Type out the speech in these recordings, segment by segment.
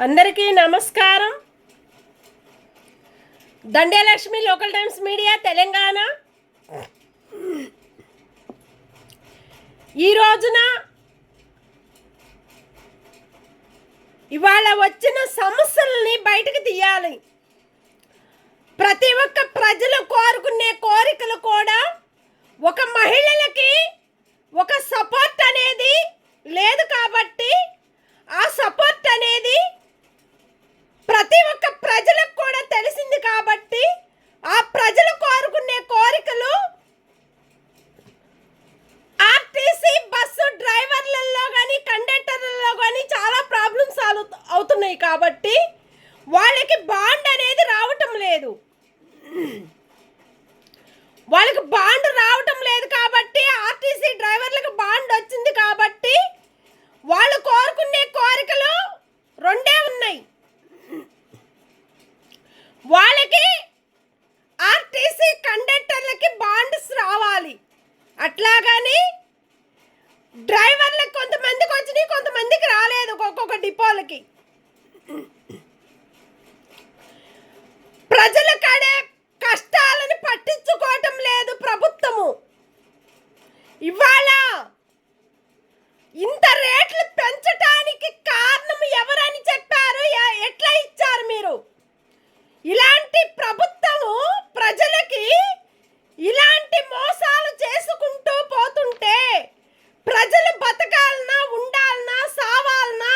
అందరికీ నమస్కారం. దండేలక్ష్మి local times media Telangana. ఈ రోజున ఇవాళ వచ్చిన సమస్యల్ని బయటకు తీయాలి. ప్రతి ఒక్క ప్రజలు కోరుకునే కోరికలు కూడా ఒక మహిళలకి ఒక సపోర్ట్ అనేది లేదు కాబట్టి ఆ సపోర్ట్ అనేది ప్రతి ఒక్క ప్రజలకు కూడా తెలిసింది కాబట్టి ఆ ప్రజలు కోరుకునే కోరికలు ఆర్టీసీ బస్సు డ్రైవర్లలో కానీ కండక్టర్లలో కానీ చాలా ప్రాబ్లమ్స్ అవుతున్నాయి కాబట్టి వాళ్ళకి బాండ్ అనేది రావటం లేదు. వాళ్ళకి బాండ్ రావటం లేదు కాబట్టి ఆర్టీసీ డ్రైవర్లకు బాండ్ వచ్చింది కాబట్టి వాళ్ళు కోరుకునే కోరికలు రెండే ఉన్నాయి. వాళ్ళకి ఆర్టీసీ కండక్టర్లకి బాండ్స్ రావాలి, అట్లాగని డ్రైవర్లకు కొంతమందికి వచ్చినాయి, కొంతమందికి రాలేదు. ఒక్కొక్క డిపోలకి ప్రజల కడే కష్టాలను పట్టించుకోవటం లేదు ప్రభుత్వము. ఇవాళ ఇంత రేట్లు పెంచటానికి కారణం ఎవరని చెప్పారు? ఎట్లా ఇచ్చారు మీరు? ఇలాంటి ప్రభుత్వము ప్రజలకి ఇలాంటి మోసాలు చేసుకుంటూ పోతుంటే ప్రజలు బతకాలనా, ఉండాలనా, సావాలనా?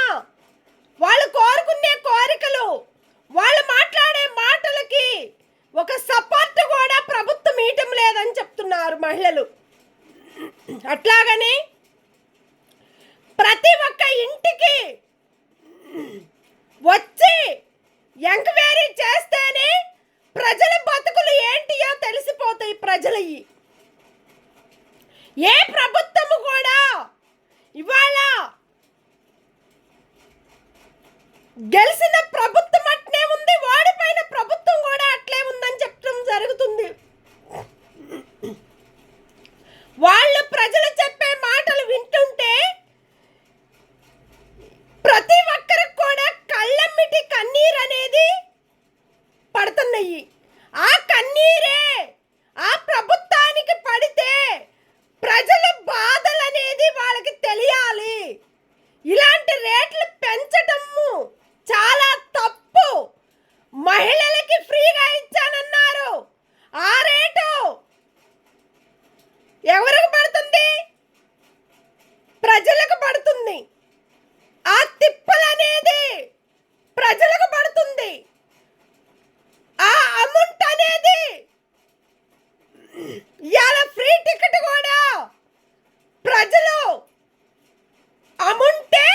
వాళ్ళు కోరుకునే కోరికలు, వాళ్ళు మాట్లాడే మాటలకి ఒక సపోర్ట్ కూడా ప్రభుత్వం ఇవ్వటం లేదని చెప్తున్నారు మహిళలు. అట్లాగని ప్రతి ఒక్క ఇంటికి వచ్చి ఎంక్వైరీ చేస్తేనే ప్రజల బతుకులు ఏంటియో తెలిసిపోతాయి. ప్రజలవి ఏ ప్రభుత్వము కూడా ఇవాళ గెలిచిన ప్రభుత్వం అట్లే ఉంది, ఓడిపోయిన ప్రభుత్వం కూడా అట్లే ఉందని చెప్పడం జరుగుతుంది. వాళ్ళు ప్రజలు చెప్పే మాటలు వింటుంటే ప్రతి ఒక్కరికి కూడా కళ్ళమ్మిటి కన్నీరు అనేది పడుతున్నాయి. ఆ కన్నీరే ఆ ప్రభుత్వానికి పడితే ప్రజల బాధలు అనేది వాళ్ళకి తెలియాలి. ఇలాంటి రేట్లు పెంచటము చాలా తప్పు. మహిళలకి ఫ్రీగా ఇచ్చానన్నారు, ఆ రేటు ఎవరికి పడుతుంది? ప్రజలకు పడుతుంది. ఆ తిప్పలనేది ప్రజలకు పడుతుంది. ఆ అమౌంట్ అనేది ఇవాళ ఫ్రీ టికెట్ కూడా ప్రజలు అమౌంటే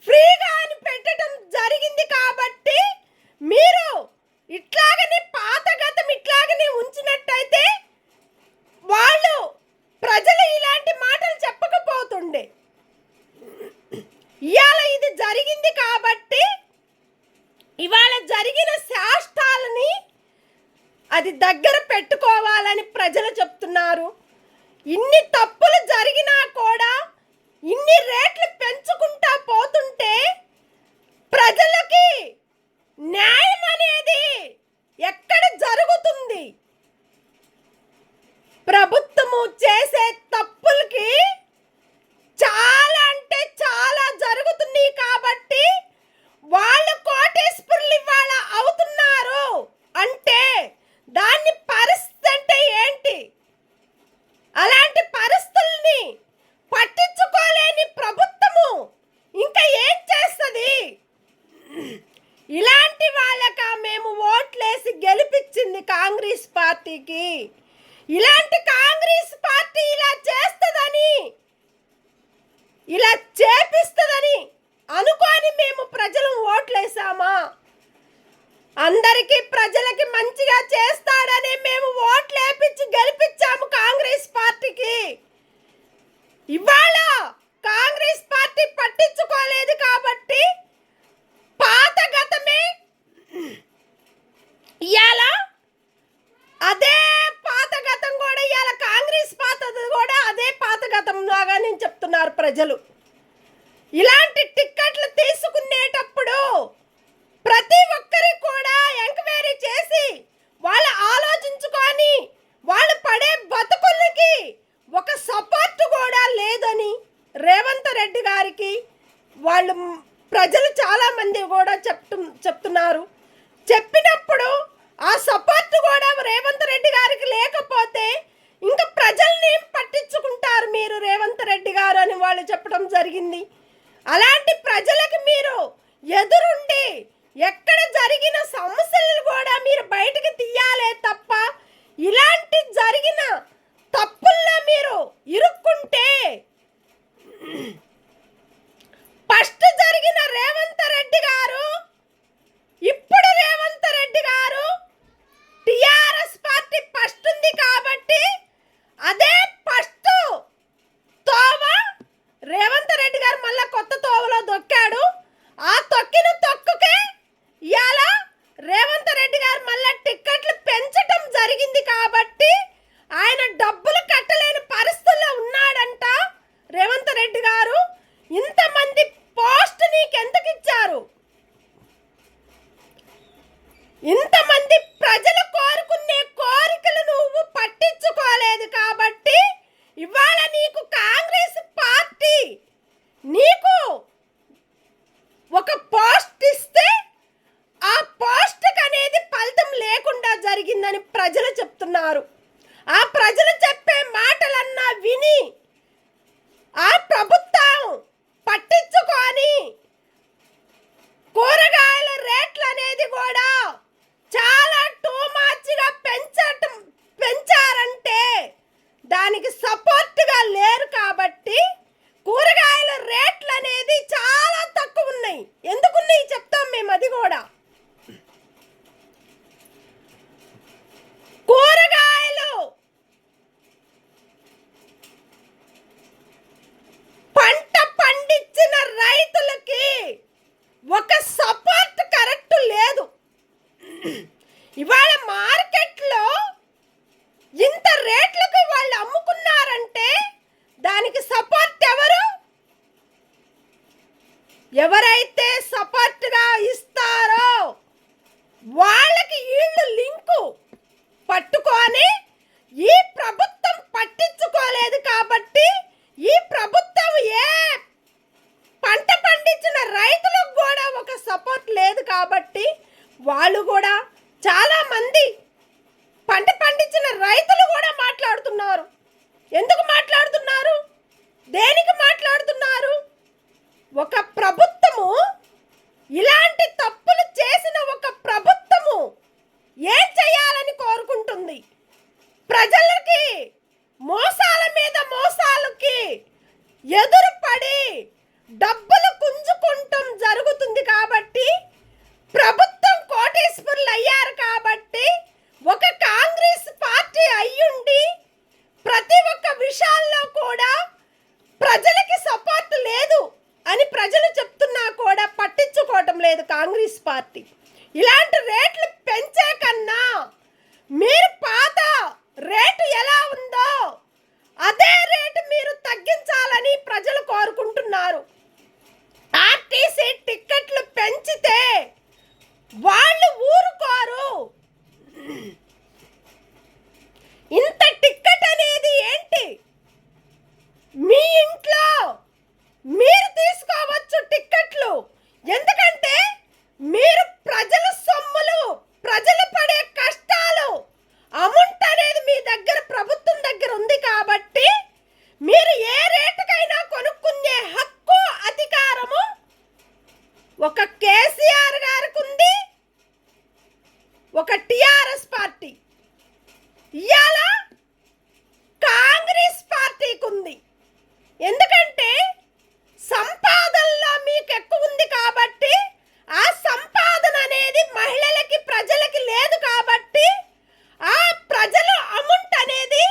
ఫ్రీగా అని పెట్టడం జరిగింది కాబట్టి మీరు ఇట్లాగని పాత గతం ఇట్లాగని ఉంచినట్టయితే వాళ్ళు ప్రజలు ఇలాంటి మాటలు చెప్పకపోతుండే. ఇవాళ ఇది జరిగింది కాబట్టి ఇవాళ జరిగిన శాస్త్రాలని అది దగ్గర పెట్టుకోవాలని ప్రజలు చెప్తున్నారు. ఇన్ని తప్పులు జరిగినా కూడా ఇన్ని రేట్లు పెంచుకుంటా పోతుంటే ప్రజలకి న్యాయం అనేది ఎక్కడ జరుగుతుంది? ప్రభుత్వము చేసే తప్పులకి చాలా అంటే చాలా జరుగుతున్నాయి కాబట్టి వాళ్ళు కోటేశ్వరులు ఇవాళ అవుతున్నారు అంటే దాన్ని పరిస్థితి అంటే ఏంటి? అలాంటి పరిస్థితుల్ని పట్టించుకోలేని ప్రభుత్వము ఇంకా ఏం చేస్తుంది? ఇలాంటి వాళ్ళక మేము ఓట్లేసి గెలిపించింది కాంగ్రెస్ పార్టీకి. ఇలాంటి కాంగ్రెస్ పార్టీ ఇలా చేస్తుందని, ఇలా చేపిస్తుందని అనుకోని మేము ప్రజలు ఓట్లేసామా? అందరికీ ప్రజలకి మంచిగా చేస్తాడని మేము ఓట్లేపించి గెలిపించాము కాంగ్రెస్ పార్టీకి. ఇవాళ కాంగ్రెస్ పార్టీ పట్టించుకోలేదు కాబట్టి పాత గతమే ఇవాళ అదే పాత గతం కూడా ఇవాళ కాంగ్రెస్ పాతది కూడా అదే పాత గతం లాగా నేను చెప్తున్నారు ప్రజలు. ఇలాంటి టిక్కెట్లు తీసుకునేటప్పుడు వాళ్ళు ప్రజలు చాలామంది కూడా చెప్తున్నారు. చెప్పినప్పుడు ఆ సపోర్ట్ కూడా రేవంత్ రెడ్డి గారికి లేకపోతే ఇంకా ప్రజల్ని పట్టించుకుంటారు మీరు రేవంత్ రెడ్డి గారు అని వాళ్ళు చెప్పడం జరిగింది. అలాంటి ప్రజలకు మీరు ఎదురుండి ఎక్కడ జరిగిన సమస్యలు కూడా మీరు బయటికి తీయాలే తప్ప ఇలాంటి జరిగిన తప్పుల్లో మీరు ఇరుక్కుంటే ఫస్ట్ జరిగిన రేవంత్ రెడ్డి గారు, ఇప్పుడు రేవంత్ రెడ్డి గారు టిఆర్ఎస్ పార్టీ ఫస్ట్ ఉంది కాబట్టి అదే ఫస్ట్ తోవ రేవంత్ రెడ్డి గారు మళ్ళీ కొత్త తోవలో దొక్కాడు. ఆ తొక్కిన తొక్కుకే ఇవాళ రేవంత్ రెడ్డి గారు మళ్ళీ టిక్కెట్లు పెంచటం జరిగింది కాబట్టి ఆయన డబ్బులు కట్టలేని పరిస్థితుల్లో ఉన్నాడంట. రేవంత్ రెడ్డి గారు ఇంతమంది పోస్ట్ నీకెందుకు ఇచ్చారు? ఇంతమంది ప్రజలు కోరుకునే కోరికలు నువ్వు పట్టించుకోలేదు కాబట్టి ఇవాళ నీకు కాంగ్రెస్ పార్టీ నీకు ఒక పోస్ట్ ఇస్తే ఆ పోస్ట్కి అనేది ఫలితం లేకుండా జరిగిందని ప్రజలు చెప్తున్నారు. ఆ ప్రజలు చెప్పే మాటలన్నా విని ఆ ప్రభుత్వం పట్టించుకొని కూరగాయల రేట్లు అనేది కూడా చాలా టూ మచ్గా పెంచారంటే దానికి సపోర్ట్గా లేరు కాబట్టి కూరగాయల రేట్లు అనేది చాలా తక్కువ ఉన్నాయి. ఎందుకున్నాయి చెప్తాం మేము. అది కూడా కూరగాయలు పంట పండించిన రైతులకి ఒక సపోర్ట్ కరెక్ట్ లేదు. ఇవాళ మార్కెట్లో ఇంత రేట్లకు వాళ్ళు అమ్ముకున్నారంటే దానికి సపోర్ట్ ఎవరు? ఎవరైతే సపోర్ట్గా ఇస్తారో వాళ్ళకి వీళ్ళు లింకు పట్టుకొని ఈ ప్రభుత్వం పట్టించుకోలేదు కాబట్టి ఈ ప్రభుత్వం ఏ పంట పండించిన రైతులకు కూడా ఒక సపోర్ట్ లేదు కాబట్టి వాళ్ళు కూడా చాలా మంది పంట పండించిన రైతులు కూడా మాట్లాడుతున్నారు. ఎందుకు మాట్లాడుతున్నారు? దేనికి మాట్లాడుతున్నారు? ఒక ప్రభుత్వము ఇలాంటి తప్పులు చేసిన ఒక ప్రభుత్వము ఏం చేయాలని కోరుకుంటుంది? ప్రజలకి మోసాల మీద మోసాలకి ఎదురుపడి డబ్బులు గుంజుకుంటం జరుగుతుంది కాబట్టి ప్రభుత్వం కోటేశ్వరులు అయ్యారు కాబట్టి ఒక కాంగ్రెస్ పార్టీ అయ్యుండి ప్రతి ఒక్క విషయాల్లో కూడా ప్రజలకి సపోర్ట్ లేదు అని ప్రజలు చెప్తున్నా కూడా పట్టించుకోవటం లేదు కాంగ్రెస్ పార్టీ. ఇలాంటి రేట్లు పెంచే కన్నా మీరు పాత రేటు ఎలా ఉందో అదే రేటు మీరు తగ్గించాలని ప్రజలు కోరుకుంటున్నారు. ఆర్టీసీ టిక్కెట్లు పెంచితే వాళ్ళు ఊరుకోరు. ఇంత టిక్కెట్ అనేది ఏంటి? మీ ఇంట్లో మీరు తీసుకోవచ్చు టిక్కెట్లు. ఎందుకంటే మీరు ప్రజల సొమ్ములు, ప్రజలు పడే కష్టాలు అమౌంట్ అనేది మీ దగ్గర ప్రభుత్వం దగ్గర ఉంది కాబట్టి మీరు ఏ రేటుకైనా కొనుక్కునే హక్కు, అధికారము ఒక కేసీఆర్ గారికి ఉంది, ఒక టిఆర్ఎస్ పార్టీ, ఇవాళ కాంగ్రెస్ పార్టీకి ఉంది. ఎందుకంటే సంపాదనలో మీకు ఎక్కువ ఉంది కాబట్టి ఆ సంపాదన అనేది మహిళలకి, ప్రజలకి లేదు కాబట్టి ఆ ప్రజల అమౌంట్ అనేది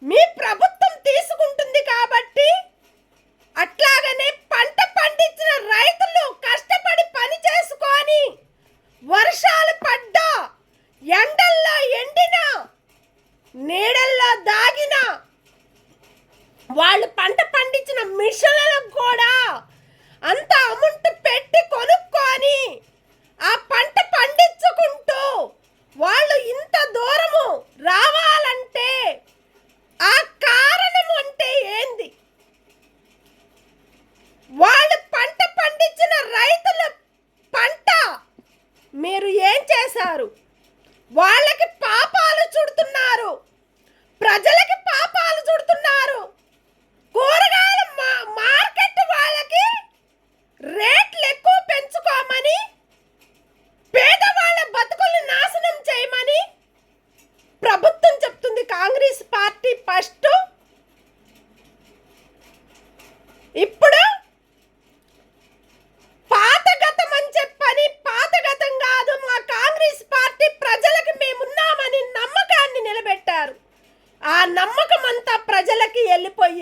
మీ ప్రభుత్వం తీసుకుంటుంది కాబట్టి అట్లాగనే పంట పండించిన రైతులు కష్టపడి పని చేసుకొని వర్షాలు పడ్డా, ఎండల్లో ఎండినా, నీడల్లో దాగినా వాళ్ళు పంట పండించిన మిషన్లకు కూడా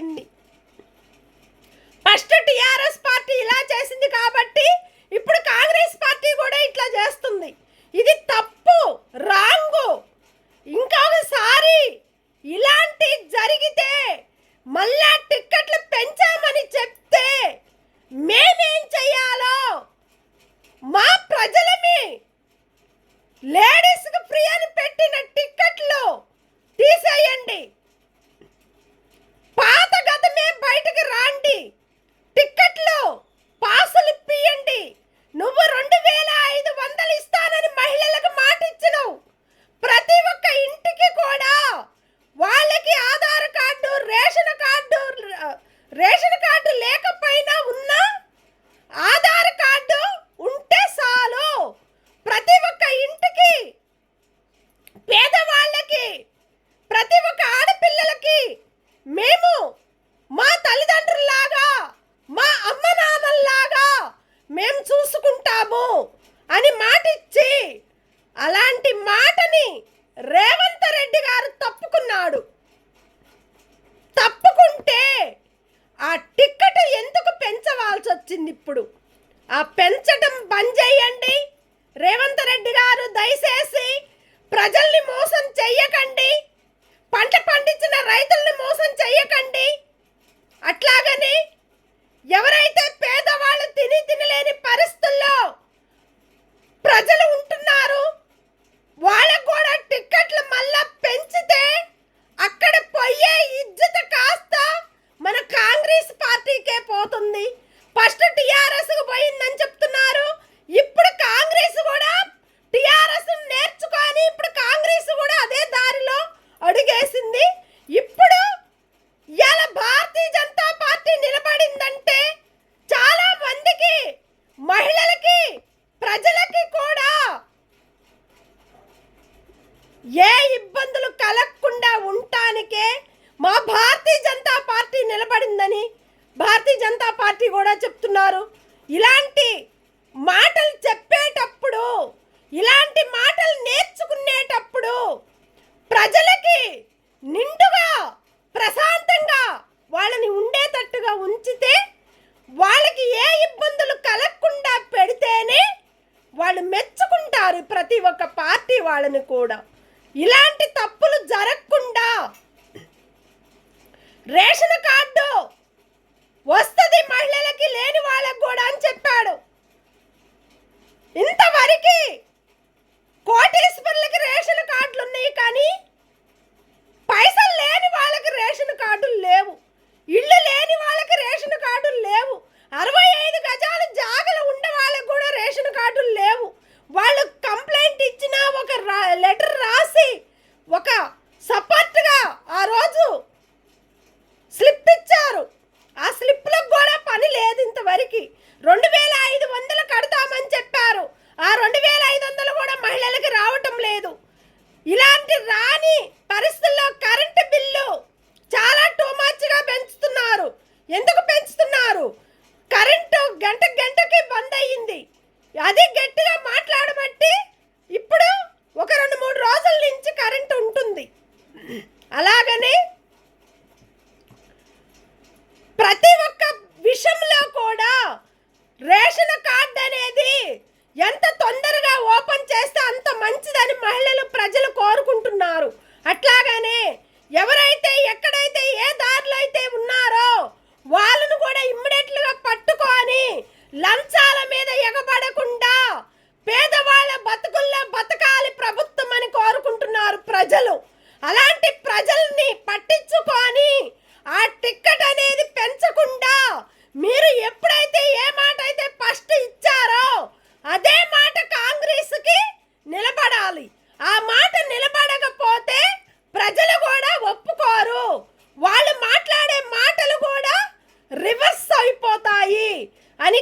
అయిపోయింది. ఫస్ట్ టిఆర్ఎస్ పార్టీ ఇలా చేసింది కాబట్టి ఇప్పుడు కాంగ్రెస్ పార్టీ కూడా ఇట్లా చేస్తుంది. ఇది తప్పు, రాంగు. ఇంకొకసారి ఇలాంటి జరిగితే మళ్ళా టిక్కెట్లు పెంచామని చెప్తే మేమేం చెయ్యాలో మా ప్రజలమి లేడీస్కి ఫ్రీ అని పెట్టిన టిక్కెట్లు తీసేయండి. పాత గతమే బయటకు రాండి. టిక్కెట్లు పాసులు ఇప్పియండి. నువ్వు 2500 ఇస్తానని మహిళలకు మాట ఇచ్చినావు. ప్రతి ఒక్క ఇంటికి కూడా వాళ్ళకి ఆధార్ కార్డు, రేషన్ కార్డు లేకపోయినా ఉన్నా ఆధార్ కార్డు ఉంటే చాలు. ప్రతి ఒక్క ఇంటికి, పేదవాళ్ళకి, ప్రతి ఒక్క ఆడపిల్లలకి మేము మా తల్లిదండ్రుల్లాగా, మా అమ్మ నాన్నల్లాగా మేము చూసుకుంటాము అని మాట ఇచ్చి అలాంటి మాటని రేవంత్ రెడ్డి గారు తప్పుకున్నాడు. తప్పుకుంటే ఆ టిక్కెట్ ఎందుకు పెంచవలసి వచ్చింది? ఇప్పుడు ఆ పెంచడం బంద్ చేయండి. రేవంత్ రెడ్డి గారు దయచేసి ప్రజల్ని మోసం చెయ్యకండి. పంట పండించిన రైతుల్ని మోసం చెయ్యకండి. అట్లాగని ఎవరైతే పేదవాళ్ళు తినలేని పరిస్థితుల్లో ప్రజలు ఉంటున్నారు వాళ్ళకు కూడా టిక్కెట్లు మళ్ళా పెంచితే అక్కడ పోయే ఇజ్జత కాస్త మన కాంగ్రెస్ పార్టీకే పోతుంది. ఫస్ట్ టిఆర్ఎస్కు పోయిందని చెప్తున్నారు. ఇప్పుడు కాంగ్రెస్ కూడా టిఆర్ఎస్ నేర్చుకొని ఇప్పుడు కాంగ్రెస్ కూడా అదే దారిలో అడుగేసింది. ఇప్పుడు ఇవాళ భారతీయ జనతా పార్టీ నిలబడిందంటే చాలా మందికి, మహిళలకి, ప్రజలకి కూడా ఏ ఇబ్బందులు కలగకుండా ఉండటానికే మా భారతీయ జనతా పార్టీ నిలబడిందని భారతీయ జనతా పార్టీ కూడా చెప్తున్నారు. ఇలాంటి మాటలు చెప్పేటప్పుడు, ఇలాంటి మాటలు నేర్చుకునేటప్పుడు ప్రజలకి నిండుగా ప్రశాంతంగా వాళ్ళని ఉండేటట్టుగా ఉంచితే, వాళ్ళకి ఏ ఇబ్బందులు కలగకుండా పెడితేనే వాళ్ళు మెచ్చుకుంటారు. ప్రతి ఒక్క పార్టీ వాళ్ళని కూడా ఇలాంటి తప్పులు జరగకుండా రేషన్ కార్డు వస్తుంది మహిళలకి, లేని వాళ్ళకు కూడా అని చెప్పాడు. ఇంతవరకు కోటీశ్వరులకి రేషన్ కార్డులు ఉన్నాయి కానీ పైసలు లేని వాళ్ళకి రేషన్ కార్డులు లేవు. ఇళ్ళు లేని వాళ్ళకి రేషన్ కార్డులు లేవు. 65 గజాలు జాగలు ఉండే వాళ్ళకి కూడా రేషన్ కార్డులు లేవు. వాళ్ళు కంప్లైంట్ ఇచ్చిన ఒక లెటర్ రాసి ఒక సపోర్ట్గా ఆ రోజు స్లిప్ ఇచ్చారు. ఆ స్లిప్లకు కూడా పని లేదు. ఇంతవరకు 2500 కడతామని చెప్పారు. ఆ 2500 కూడా మహిళలకు రావటం లేదు. ఇలాంటి రాని పరిస్థితుల్లో కరెంటు బిల్లు చాలా టూమచ్గా పెంచుతున్నారు. ఎందుకు పెంచుతున్నారు? కరెంటు గంటకి బంద్ అయ్యింది. అది గట్టిగా మాట్లాడబట్టి ఇప్పుడు ఒక 2-3 రోజుల నుంచి కరెంటు ఉంటుంది. అలాగని ప్రతి ఒక్క విషయంలో కూడా రేషన్ కార్డు అనేది ఎంత తొందరగా ఓపెన్ చేస్తే అంత మంచిదని మహిళలు, ప్రజలు కోరుకుంటున్నారు. అట్లాగనే ఎవరైతే ఎక్కడైతే ఏ దారిలో అయితే ఉన్నారో వాళ్ళను కూడా ఇమ్మీడియట్లుగా పట్టుకొని లంచాల మీద ఎగబడకుండా పేదవాళ్ళ బతుకుల్లో బతకాలి ప్రభుత్వం అని కోరుకుంటున్నారు ప్రజలు. అలాంటి ప్రజల్ని పట్టించుకొని ఆ టిక్కెట్ అనేది పెంచకుండా మీరు ఎప్పుడైతే ఏ మాట అయితే ఫస్ట్ ఇచ్చారో అదే మాట కాంగ్రెస్కి నిలబడాలి. ఆ మాట నిలబడకపోతే ప్రజలు కూడా ఒప్పుకోరు. వాళ్ళు మాట్లాడే మాటలు కూడా రివర్స్ అయిపోతాయి అని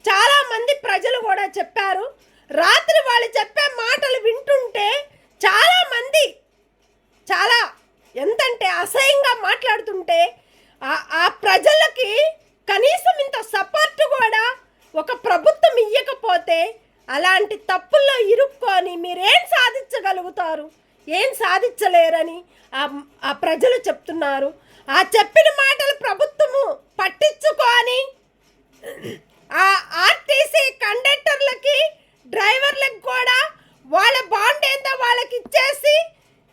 చాలా మంది ప్రజలు కూడా చెప్పారు. రాత్రి వాళ్ళు చెప్పే మాటలు వింటుంటే చాలా మంది చాలా ఎంతంటే అసహ్యంగా మాట్లాడుతుంటే ఆ ప్రజలకి కనీసం ఇంత సపోర్ట్ కూడా ఒక ప్రభుత్వం ఇవ్వకపోతే అలాంటి తప్పుల్లో ఇరుక్కొని మీరేం సాధించగలుగుతారు? ఏం సాధించలేరని ఆ ప్రజలు చెప్తున్నారు. ఆ చెప్పిన మాటలు ప్రభుత్వము పట్టించుకొని ఆ ఆర్టీసీ కండక్టర్లకి డ్రైవర్లకు కూడా వాళ్ళ బాండ్ ఏందో వాళ్ళకి ఇచ్చేసి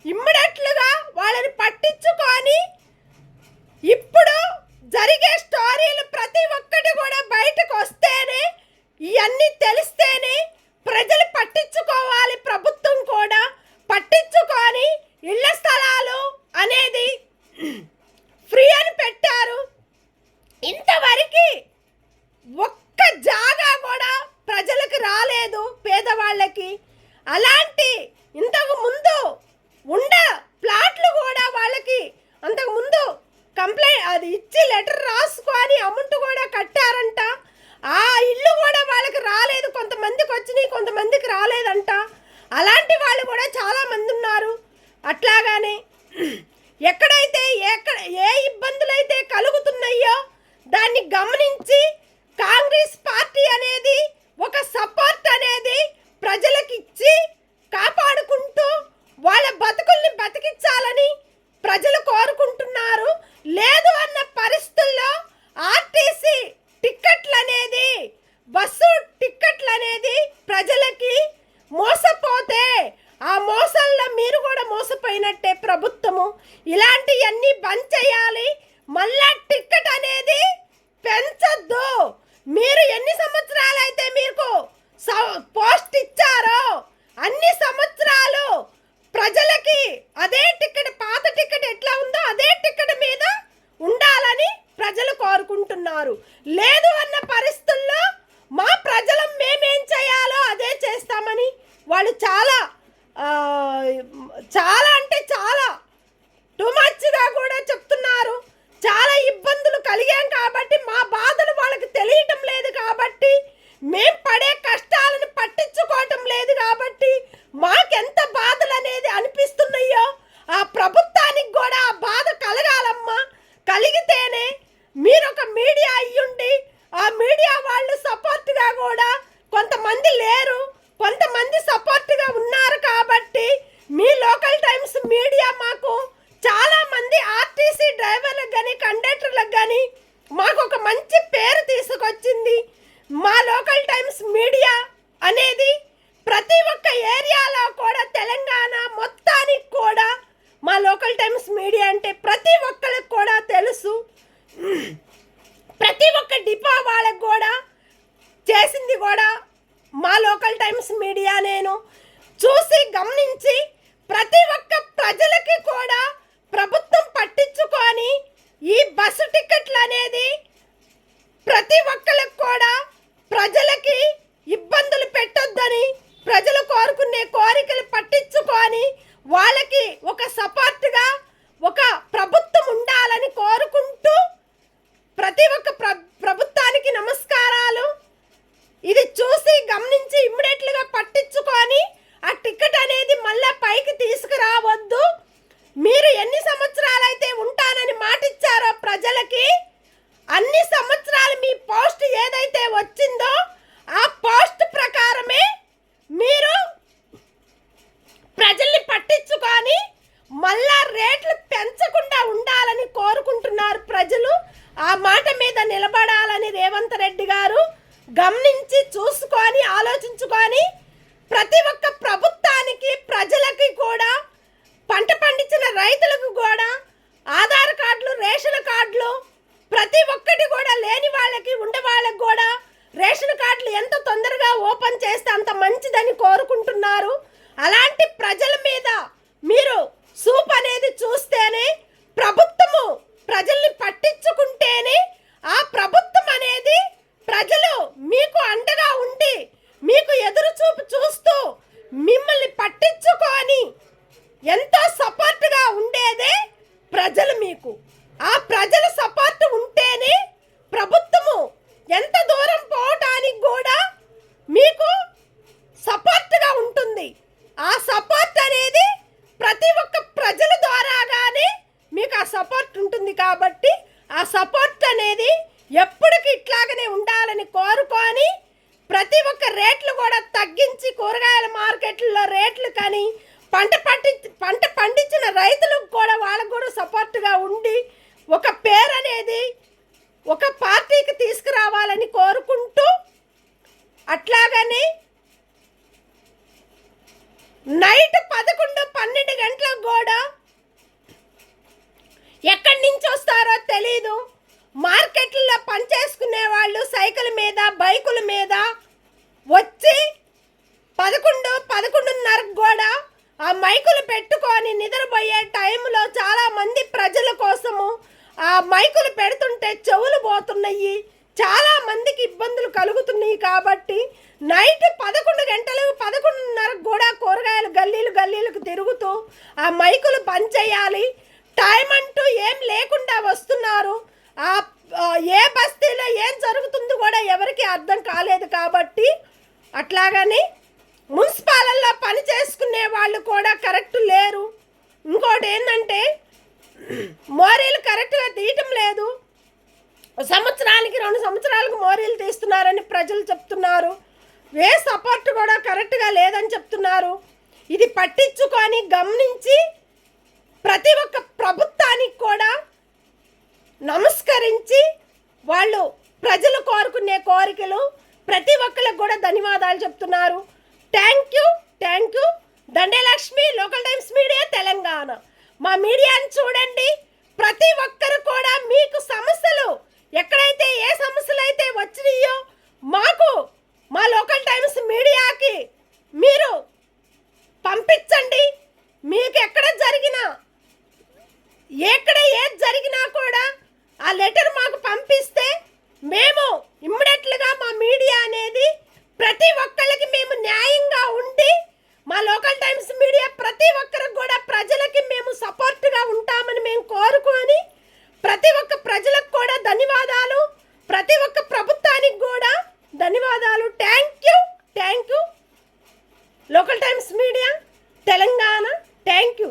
ఇమ్మీడియట్లుగా వాళ్ళని పట్టించుకొని ఇప్పుడు జరిగే స్టోరీలు ప్రతి ఒక్కటి కూడా బయటకు వస్తేనే ఇవన్నీ తెలిస్తేనే ప్రజలు పట్టించుకోవాలి. ప్రభుత్వం కూడా పట్టించుకొని ఇళ్ల స్థలాలు అనేది ఫ్రీ అని పెట్టారు. ఇంతవరకు ఒక్క జాగా కూడా ప్రజలకు రాలేదు పేదవాళ్ళకి. అలాంటి ఇంతకు ముందు ఉండ ప్లాట్లు కూడా వాళ్ళకి అంతకు ముందు కంప్లైంట్ అది ఇచ్చి లెటర్ రాసుకొని అమౌంట్ కూడా కట్టారంట. ఆ ఇల్లు కూడా వాళ్ళకి రాలేదు. కొంతమందికి వచ్చినాయి, కొంతమందికి రాలేదంట. అలాంటి వాళ్ళు కూడా చాలామంది ఉన్నారు. అట్లాగానే ఎక్కడైతే ఏ ఇబ్బందులు అయితే కలుగుతున్నాయో దాన్ని గమనించి కాంగ్రెస్ పార్టీ అనేది ఒక సపోర్ట్ అనేది ప్రజలకు ఇచ్చి కాపాడుకుంటూ వాళ్ళ బతుకుల్ని బతికించాలని ప్రజలు కోరుకుంటున్నారు. లేదు అన్న పరిస్థితుల్లో ఆర్టీసీ టిక్కెట్లు అనేది బస్సు టిక్కెట్లు అనేది ప్రజలకి మోసపోతే ఆ మోసాల్లో మీరు కూడా మోసపోయినట్టే. ప్రభుత్వము ఇలాంటివన్నీ బంద్ చేయాలి. మళ్ళా టిక్కెట్ అనేది పెంచొద్దు. మీరు ఎన్ని సంవత్సరాలు అయితే మీకు పోస్ట్ ఇచ్చారో అన్ని సంవత్సరాలు ప్రజలకి అదే టికెట్, పాత టికెట్ ఎట్లా ఉందో అదే టికెట్ మీద ఉండాలని ప్రజలు కోరుకుంటున్నారు. లేదు అన్న పరిస్థితుల్లో మా ప్రజలు మేమేం చేయాలో అదే చేస్తామని వాళ్ళు చాలా అంటే చాలా టూ మచ్గా కూడా చెప్తున్నారు. చాలా ఇబ్బందులు కలిగాం కాబట్టి మా బాధలు వాళ్ళకి తెలియటం లేదు కాబట్టి మేం పడే కష్టాలను పట్టించుకోవటం లేదు కాబట్టి మాకెంత బాధలు అనేది అనిపిస్తున్నాయో ఆ ప్రభుత్వానికి కూడా ఆ బాధ కలగాలమ్మా. కలిగితేనే మీరు ఒక మీడియా అయ్యుండి ఆ మీడియా వాళ్ళు సపోర్ట్గా కూడా కొంతమంది లేరు, కొంతమంది సపోర్ట్గా ఉన్నారు కాబట్టి మీ లోకల్ టైమ్స్ మీడియా మాకు చాలా మంది ఆర్టీసీ డ్రైవర్లకు కానీ కండక్టర్లకు కానీ మాకు ఒక మంచి పేరు తీసుకొచ్చింది. మా లోకల్ టైమ్స్ మీడియా అనేది ప్రతి ఒక్క ఏరియాలో కూడా తెలంగాణ మొత్తానికి కూడా మా లోకల్ టైమ్స్ మీడియా అంటే ప్రతి ఒక్కరికి కూడా తెలుసు. ప్రతి ఒక్క డిపో వాళ్ళకు కూడా చేసింది కూడా మా లోకల్ టైమ్స్ మీడియా. నేను చూసి గమనించి ప్రతి ఒక్క ప్రజలకి కూడా ప్రభుత్వం పట్టించుకొని ఈ బస్సు టికెట్లు అనేది ప్రతి ఒక్కరికి కూడా ప్రజలకి ఇబ్బందులు పెట్టొద్దని ప్రజలు కోరుకునే కోరికలు పట్టించుకొని వాళ్ళకి ఒక సపోర్ట్గా ఒక ప్రభుత్వం ఉండాలని కోరుకుంటూ ప్రతి ఒక్క ప్రభుత్వానికి నమస్కారాలు. ఇది చూసి గమనించి ఇమ్మీడియట్లుగా పట్టించుకొని ఆ టికెట్ అనేది మళ్ళీ పైకి తీసుకురావద్దు. మీరు ఎన్ని సంవత్సరాలైతే ఉంటానని మాటిచ్చారో ప్రజలకి అన్ని సంవత్సరాలు మీ పోస్ట్ ఏదైతే వచ్చిందో ఆ పోస్ట్ ప్రకారమే మీరు ప్రజల్ని పట్టించుకొని మళ్ళా రేట్లు పెంచకుండా ఉండాలని కోరుకుంటున్నారు ప్రజలు. ఆ మాట మీద నిలబడాలని రేవంత్ రెడ్డి గారు గమనించి చూసుకొని ఆలోచించుకొని ప్రతి ఒక్క ప్రభుత్వానికి ప్రజలకి కూడా పంట పండించిన రైతులకు కూడా ఆధార్ కార్డులు, రేషన్ కార్డులు ప్రతి ఒక్కటి కూడా లేని వాళ్ళకి ఉండే వాళ్ళకి కూడా రేషన్ కార్డులు ఎంత తొందరగా ఓపెన్ చేస్తే అంత మంచిదని కోరుకుంటున్నారు. అలాంటి ప్రజల మీద మీరు సూప్ అనేది చూస్తేనే ప్రభుత్వము ప్రజల్ని పట్టించుకుంటేనే ఆ ప్రభుత్వం అనేది ప్రజలు మీకు అండగా ఉండి మీకు ఎదురు చూపు చూస్తూ మిమ్మల్ని పట్టించుకొని ఎంతో సపోర్ట్గా ఉండేదే ప్రజలు. మీకు ఆ ప్రజల సపోర్ట్ ఉంటేనే ప్రభుత్వము ఎంత దూరం పోవటానికి కూడా మీకు సపోర్ట్గా ఉంటుంది. ఆ సపోర్ట్ అనేది ప్రతి ఒక్క ప్రజల ద్వారాగానే మీకు ఆ సపోర్ట్ ఉంటుంది కాబట్టి ఆ సపోర్ట్ అనేది ఎప్పటికీ ఇట్లాగనే ఉండాలని కోరుకొని ప్రతి ఒక్క రేట్లు కూడా తగ్గించి కూరగాయల మార్కెట్లలో రేట్లు కానీ పంట పండించిన రైతులకు కూడా వాళ్ళకు కూడా సపోర్ట్గా ఉండి ఒక పేరు అనేది ఒక పార్టీకి తీసుకురావాలని కోరుకుంటూ, అట్లాగని నైట్ 11-12 గంటలకు కూడా ఎక్కడి నుంచి వస్తారో తెలీదు. మార్కెట్లలో పనిచేసుకునే వాళ్ళు సైకిల్ మీద బైకుల మీద వచ్చి 11-11:30 కూడా ఆ మైకులు పెట్టుకొని నిద్రపోయే టైంలో చాలామంది ప్రజల కోసము ఆ మైకులు పెడుతుంటే చెవులు పోతున్నాయి, చాలామందికి ఇబ్బందులు కలుగుతున్నాయి. కాబట్టి నైట్ 11 గంటలు 11:30 కూడా కూరగాయలు గల్లీలకు తిరుగుతూ ఆ మైకులు బంద్ చేయాలి. టైం అంటూ ఏం లేకుండా వస్తున్నారు. ఏ బస్తీలో ఏం జరుగుతుందో కూడా ఎవరికి అర్థం కాలేదు. కాబట్టి అట్లాగని మున్సిపాలల్లో పని చేసుకునే వాళ్ళు కూడా కరెక్ట్ లేరు. ఇంకోటి ఏంటంటే మోరీలు కరెక్ట్గా తీయటం లేదు. సంవత్సరానికి 2 సంవత్సరాలకు మోరీలు తీస్తున్నారని ప్రజలు చెప్తున్నారు. సపోర్ట్ కూడా కరెక్ట్గా లేదని చెప్తున్నారు. ఇది పట్టించుకొని గమనించి ప్రతి ఒక్క ప్రభుత్వానికి కూడా నమస్కరించి వాళ్ళు ప్రజలు కోరుకునే కోరికలు ప్రతి ఒక్కరికి కూడా ధన్యవాదాలు చెప్తున్నారు. Thank you. Dandalakshmi, local times media, Telangana. మా మీడియాని చూడండి. ప్రతి ఒక్కరు కూడా మీకు సమస్యలు ఎక్కడైతే ఏ సమస్యలు అయితే వచ్చినాయో మాకు మా లోకల్ టైమ్స్ మీడియాకి మీరు పంపించండి. మీకు ఎక్కడ ఏది జరిగినా కూడా ఆ లెటర్ మాకు పంపిస్తే మేము ఇమ్మీడియట్లుగా మా మీడియా అనేది ప్రతి ఒక్కరికి మేము న్యాయంగా ఉండి మా లోకల్ టైమ్స్ మీడియా ప్రతి ఒక్కరికి కూడా ప్రజలకి మేము సపోర్ట్గా ఉంటామని మేము కోరుకొని ప్రతి ఒక్క ప్రజలకు కూడా ధన్యవాదాలు, ప్రతి ఒక్క ప్రభుత్వానికి కూడా ధన్యవాదాలు. Thank you. Local times media, Telangana. Thank you.